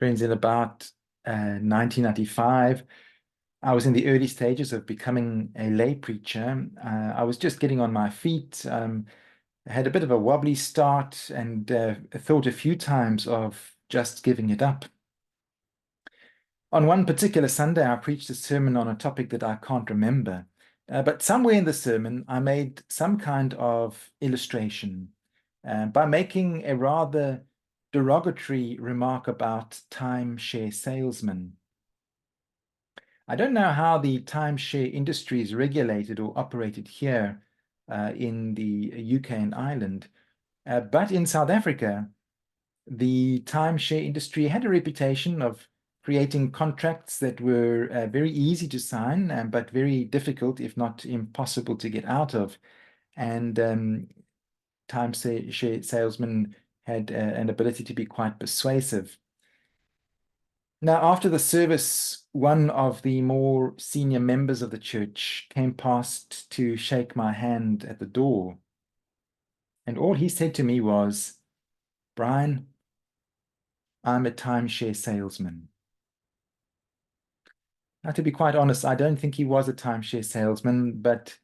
Friends, in about 1995, I was in the early stages of becoming a lay preacher. I was just getting on my feet, had a bit of a wobbly start, and thought a few times of just giving it up. On one particular Sunday, I preached a sermon on a topic that I can't remember, but somewhere in the sermon, I made some kind of illustration by making a rather derogatory remark about timeshare salesmen. I don't know how the timeshare industry is regulated or operated here in the UK and Ireland, but in South Africa, the timeshare industry had a reputation of creating contracts that were very easy to sign, but very difficult, if not impossible, to get out of. And timeshare salesmen had an ability to be quite persuasive. Now, after the service, one of the more senior members of the church came past to shake my hand at the door. And all he said to me was, "Brian, I'm a timeshare salesman." Now, to be quite honest, I don't think he was a timeshare salesman, but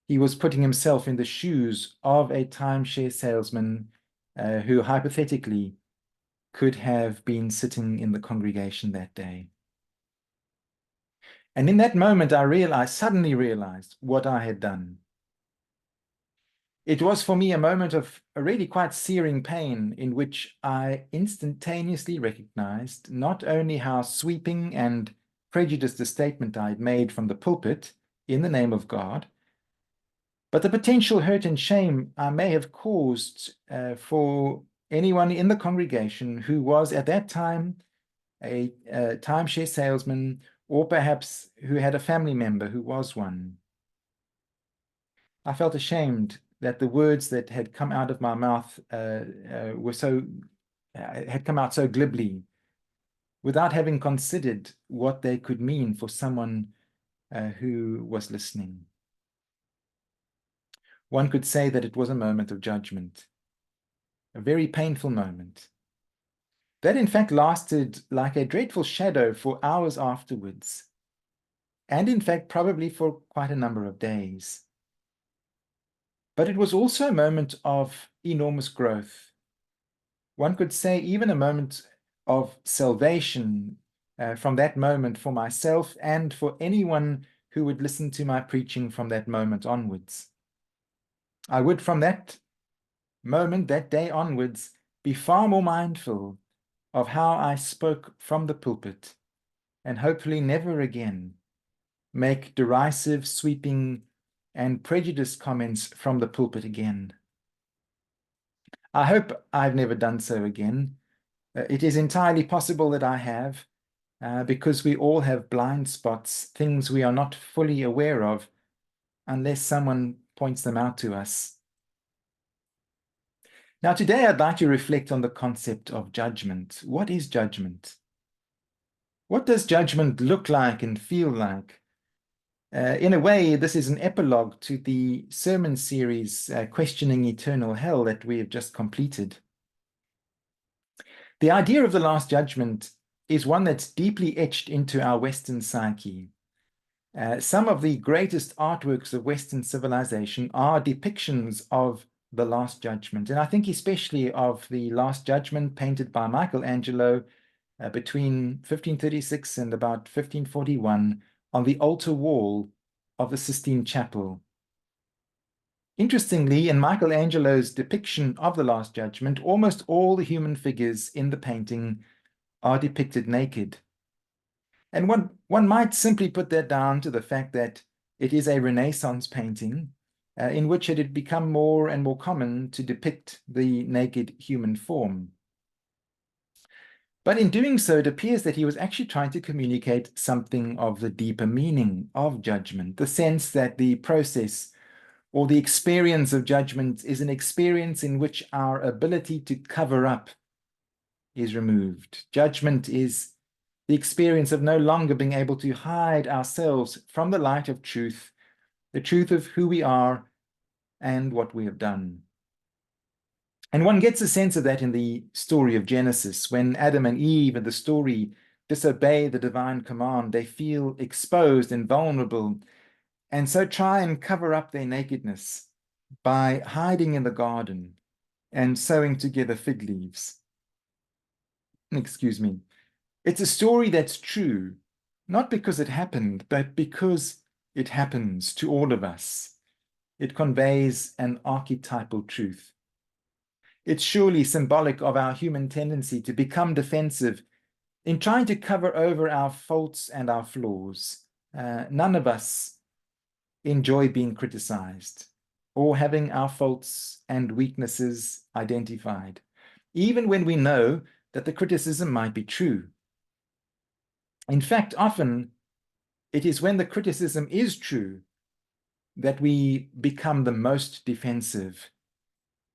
he was putting himself in the shoes of a timeshare salesman who hypothetically could have been sitting in the congregation that day. And in that moment, I suddenly realized what I had done. It was for me a moment of a really quite searing pain in which I instantaneously recognized not only how sweeping and prejudiced a statement I had made from the pulpit in the name of God, but the potential hurt and shame I may have caused for anyone in the congregation who was at that time a timeshare salesman, or perhaps who had a family member who was one. I felt ashamed that the words that had come out of my mouth had come out so glibly, without having considered what they could mean for someone who was listening. One could say that it was a moment of judgment, a very painful moment. That in fact lasted like a dreadful shadow for hours afterwards, and in fact probably for quite a number of days. But it was also a moment of enormous growth. One could say even a moment of salvation from that moment for myself and for anyone who would listen to my preaching from that moment onwards. I would from that moment, that day onwards, be far more mindful of how I spoke from the pulpit, and hopefully never again make derisive, sweeping, and prejudiced comments from the pulpit again. I hope I've never done so again. It is entirely possible that I have, because we all have blind spots, things we are not fully aware of, unless someone points them out to us. Now, today I'd like to reflect on the concept of judgment. What is judgment? What does judgment look like and feel like? In a way, this is an epilogue to the sermon series, Questioning Eternal Hell, that we have just completed. The idea of the Last Judgment is one that's deeply etched into our Western psyche. Some of the greatest artworks of Western civilization are depictions of the Last Judgment, and I think especially of the Last Judgment painted by Michelangelo between 1536 and about 1541 on the altar wall of the Sistine Chapel. Interestingly, in Michelangelo's depiction of the Last Judgment, almost all the human figures in the painting are depicted naked. And one might simply put that down to the fact that it is a Renaissance painting in which it had become more and more common to depict the naked human form. But in doing so, it appears that he was actually trying to communicate something of the deeper meaning of judgment, the sense that the process or the experience of judgment is an experience in which our ability to cover up is removed. Judgment is the experience of no longer being able to hide ourselves from the light of truth, the truth of who we are and what we have done. And one gets a sense of that in the story of Genesis. When Adam and Eve in the story disobey the divine command, they feel exposed and vulnerable, and so try and cover up their nakedness by hiding in the garden and sewing together fig leaves. Excuse me. It's a story that's true, not because it happened, but because it happens to all of us. It conveys an archetypal truth. It's surely symbolic of our human tendency to become defensive in trying to cover over our faults and our flaws. None of us enjoy being criticized or having our faults and weaknesses identified, even when we know that the criticism might be true. In fact, often it is when the criticism is true that we become the most defensive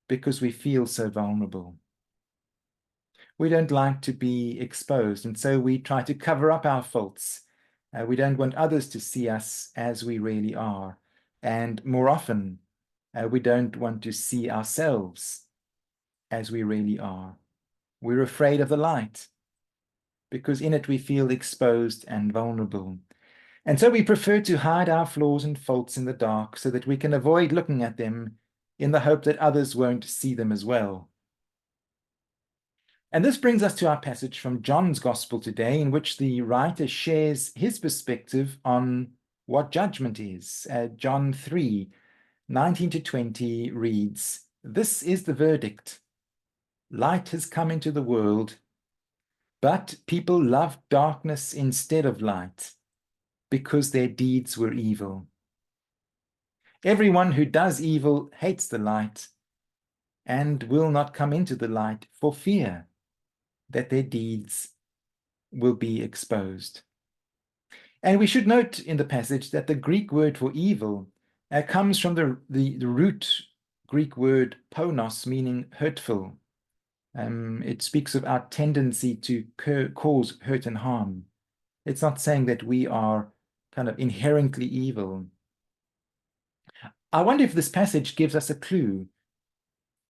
because we feel so vulnerable. We don't like to be exposed, and so we try to cover up our faults. We don't want others to see us as we really are. And more often, we don't want to see ourselves as we really are. We're afraid of the light because in it we feel exposed and vulnerable. And so we prefer to hide our flaws and faults in the dark so that we can avoid looking at them in the hope that others won't see them as well. And this brings us to our passage from John's Gospel today, in which the writer shares his perspective on what judgment is. John 3, 19 to 20 reads, "This is the verdict. Light has come into the world, but people loved darkness instead of light, because their deeds were evil. Everyone who does evil hates the light and will not come into the light for fear that their deeds will be exposed." And we should note in the passage that the Greek word for evil comes from the root Greek word ponos, meaning hurtful. It speaks of our tendency to cause hurt and harm. It's not saying that we are kind of inherently evil. I wonder if this passage gives us a clue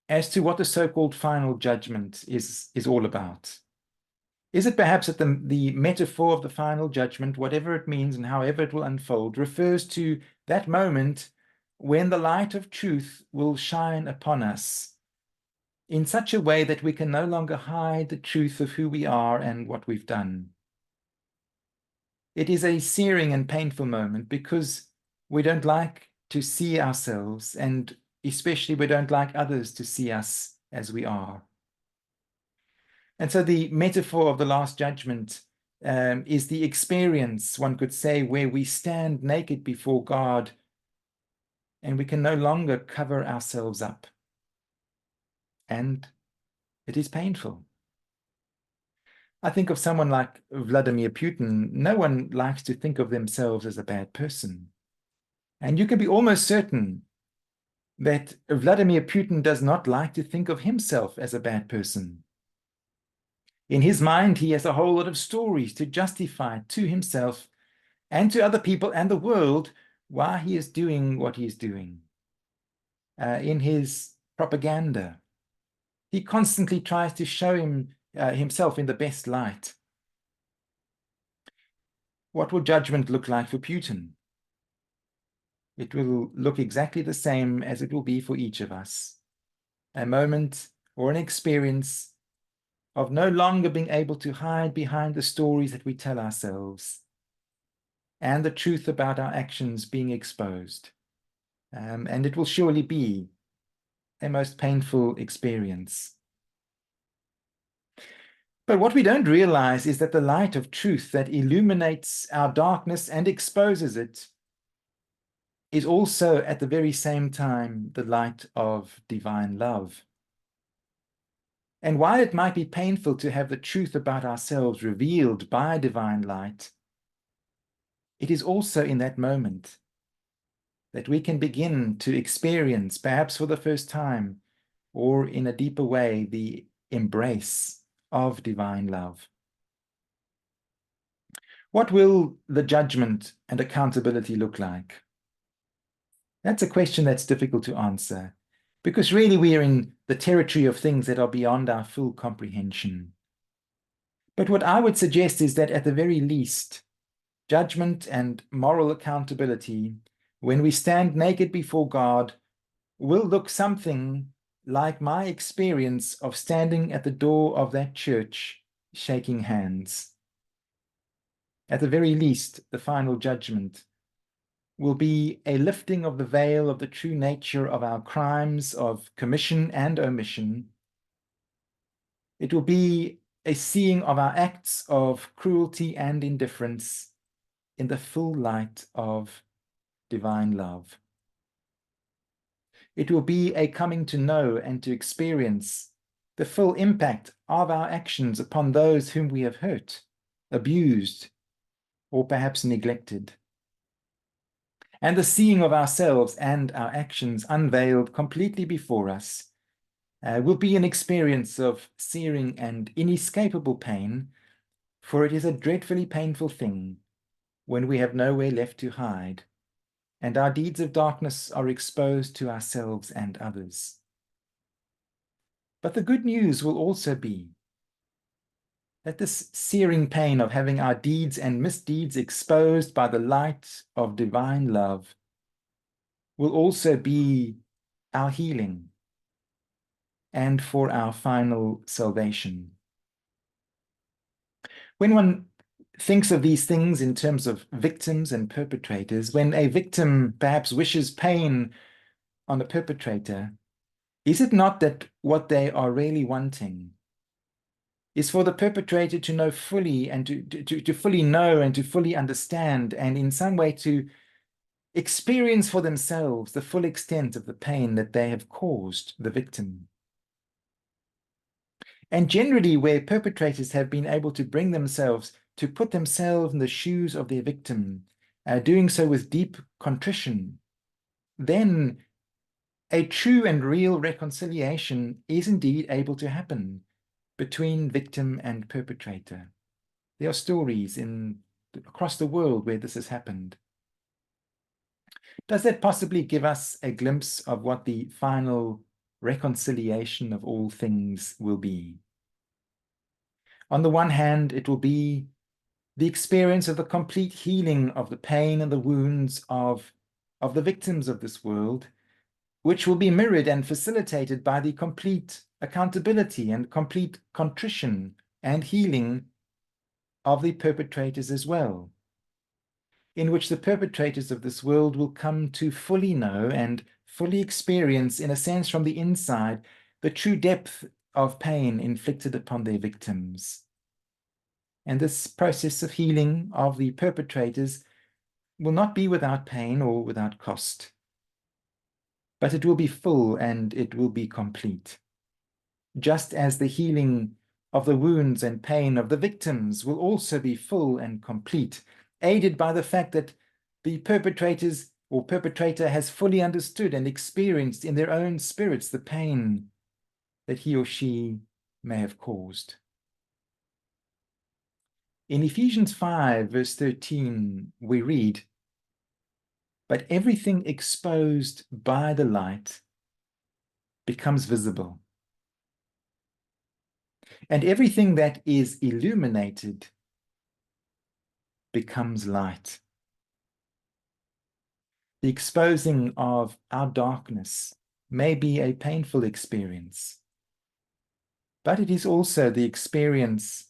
as to what the so-called final judgment is all about. Is it perhaps that the metaphor of the final judgment, whatever it means and however it will unfold, refers to that moment when the light of truth will shine upon us in such a way that we can no longer hide the truth of who we are and what we've done? It is a searing and painful moment because we don't like to see ourselves, and especially we don't like others to see us as we are. And so the metaphor of the Last Judgment is the experience, one could say, where we stand naked before God and we can no longer cover ourselves up. And it is painful. I think of someone like Vladimir Putin. No one likes to think of themselves as a bad person. And you can be almost certain that Vladimir Putin does not like to think of himself as a bad person. In his mind, he has a whole lot of stories to justify to himself and to other people and the world why he is doing what he is doing. In his propaganda, he constantly tries to show himself in the best light. What will judgment look like for Putin? It will look exactly the same as it will be for each of us. A moment or an experience of no longer being able to hide behind the stories that we tell ourselves and the truth about our actions being exposed. And it will surely be a most painful experience. But what we don't realize is that the light of truth that illuminates our darkness and exposes it is also at the very same time the light of divine love. And while it might be painful to have the truth about ourselves revealed by divine light, it is also in that moment that we can begin to experience, perhaps for the first time, or in a deeper way, the embrace of divine love. What will the judgment and accountability look like? That's a question that's difficult to answer, because really we are in the territory of things that are beyond our full comprehension. But what I would suggest is that at the very least, judgment and moral accountability, when we stand naked before God, will look something like my experience of standing at the door of that church, shaking hands. At the very least, the final judgment will be a lifting of the veil of the true nature of our crimes of commission and omission. It will be a seeing of our acts of cruelty and indifference in the full light of divine love. It will be a coming to know and to experience the full impact of our actions upon those whom we have hurt, abused, or perhaps neglected. And the seeing of ourselves and our actions unveiled completely before us will be an experience of searing and inescapable pain, for it is a dreadfully painful thing when we have nowhere left to hide, and our deeds of darkness are exposed to ourselves and others. But the good news will also be that this searing pain of having our deeds and misdeeds exposed by the light of divine love will also be our healing and for our final salvation. When one thinks of these things in terms of victims and perpetrators, when a victim perhaps wishes pain on a perpetrator, is it not that what they are really wanting is for the perpetrator to know fully and to fully know and to fully understand and in some way to experience for themselves the full extent of the pain that they have caused the victim? And generally, where perpetrators have been able to bring themselves to put themselves in the shoes of their victim, doing so with deep contrition, then a true and real reconciliation is indeed able to happen between victim and perpetrator. There are stories across the world where this has happened. Does that possibly give us a glimpse of what the final reconciliation of all things will be? On the one hand, it will be the experience of the complete healing of the pain and the wounds of the victims of this world, which will be mirrored and facilitated by the complete accountability and complete contrition and healing of the perpetrators as well, in which the perpetrators of this world will come to fully know and fully experience, in a sense from the inside, the true depth of pain inflicted upon their victims. And this process of healing of the perpetrators will not be without pain or without cost, but it will be full and it will be complete. Just as the healing of the wounds and pain of the victims will also be full and complete, aided by the fact that the perpetrators or perpetrator has fully understood and experienced in their own spirits the pain that he or she may have caused. In Ephesians 5, verse 13, we read, "But everything exposed by the light becomes visible, and everything that is illuminated becomes light." The exposing of our darkness may be a painful experience, but it is also the experience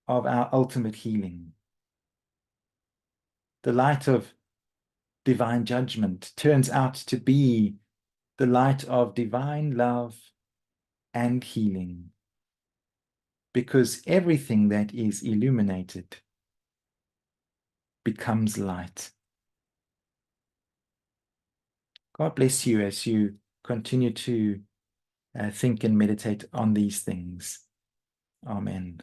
of our ultimate healing. The light of divine judgment turns out to be the light of divine love and healing, because everything that is illuminated becomes light. God bless you as you continue to think and meditate on these things. Amen.